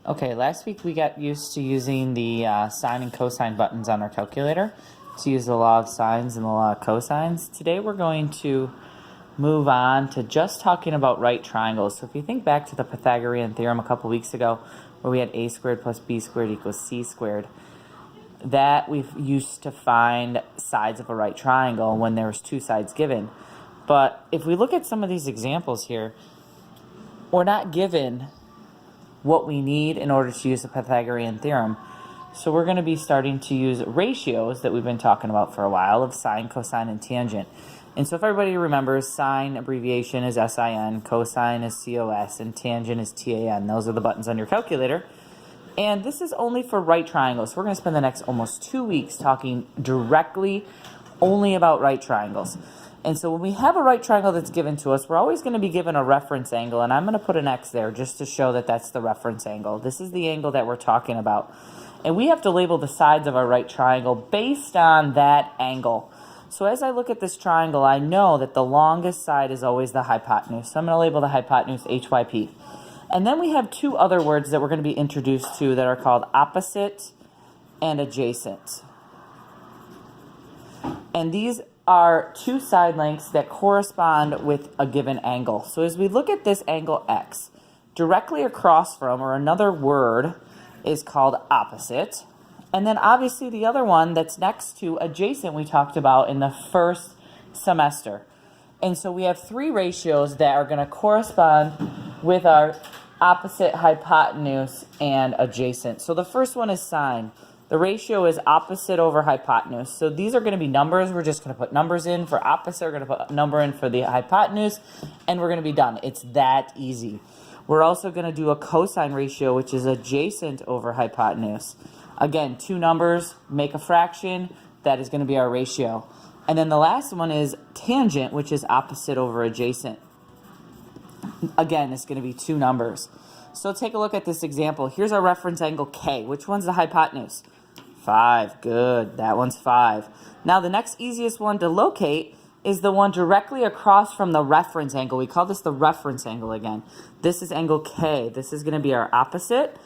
Okay, last week we got used to using the sine and cosine buttons on our calculator to use the law of sines and the law of cosines. Today we're going to move on to just talking about right triangles. So if you think back to the Pythagorean theorem a couple weeks ago where we had a squared plus b squared equals c squared, that we've used to find sides of a right triangle when there's two sides given. But if we look at some of these examples here, we're not given what we need in order to use the Pythagorean theorem. So we're going to be starting to use ratios that we've been talking about for a while of sine, cosine, and tangent. And so if everybody remembers, sine abbreviation is SIN, cosine is COS, and tangent is TAN. Those are the buttons on your calculator. And this is only for right triangles. So we're going to spend the next almost 2 weeks talking directly only about right triangles. And so when we have a right triangle that's given to us, we're always going to be given a reference angle, and I'm going to put an X there just to show that that's the reference angle. This is the angle that we're talking about. And we have to label the sides of our right triangle based on that angle. So as I look at this triangle, I know that the longest side is always the hypotenuse. So I'm going to label the hypotenuse HYP. And then we have two other words that we're going to be introduced to that are called opposite and adjacent. And these are two side lengths that correspond with a given angle. So as we look at this angle X, directly across from, or another word, is called opposite. And then obviously the other one that's next to adjacent we talked about in the first semester. And so we have three ratios that are going to correspond with our opposite, hypotenuse, and adjacent. So the first one is sine. The ratio is opposite over hypotenuse. So these are going to be numbers. We're just going to put numbers in for opposite. We're going to put a number in for the hypotenuse, and we're going to be done. It's that easy. We're also going to do a cosine ratio, which is adjacent over hypotenuse. Again, two numbers, make a fraction. That is going to be our ratio. And then the last one is tangent, which is opposite over adjacent. Again, it's going to be two numbers. So take a look at this example. Here's our reference angle K. Which one's the hypotenuse? 5. Good. That one's 5. Now the next easiest one to locate is the one directly across from the reference angle. We call this the reference angle again. This is angle K. This is going to be our opposite.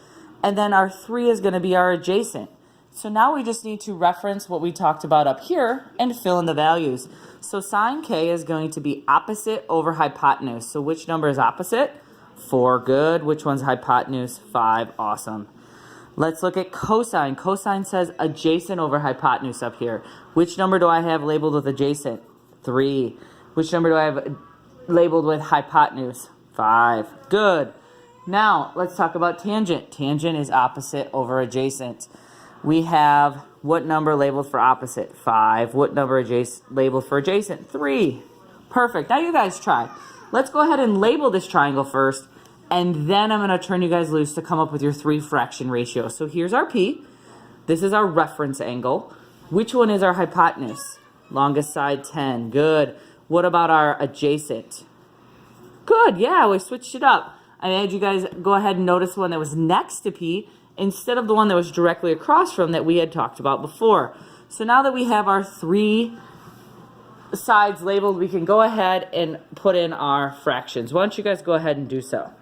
And then our 3 is going to be our adjacent. So now we just need to reference what we talked about up here and fill in the values. So sine K is going to be opposite over hypotenuse. So which number is opposite? 4. Good. Which one's hypotenuse? 5. Awesome. Let's look at cosine. Cosine says adjacent over hypotenuse up here. Which number do I have labeled with adjacent? 3. Which number do I have labeled with hypotenuse? 5. Good. Now, let's talk about tangent. Tangent is opposite over adjacent. We have what number labeled for opposite? 5. What number labeled for adjacent? 3. Perfect. Now you guys try. Let's go ahead and label this triangle first, and then I'm going to turn you guys loose to come up with your 3 fraction ratio. So here's our P. This is our reference angle. Which one is our hypotenuse? Longest side, 10. Good. What about our adjacent? Good. Yeah, we switched it up. I had you guys go ahead and notice one that was next to P instead of the one that was directly across from that we had talked about before. So now that we have our 3 sides labeled, we can go ahead and put in our fractions. Why don't you guys go ahead and do so?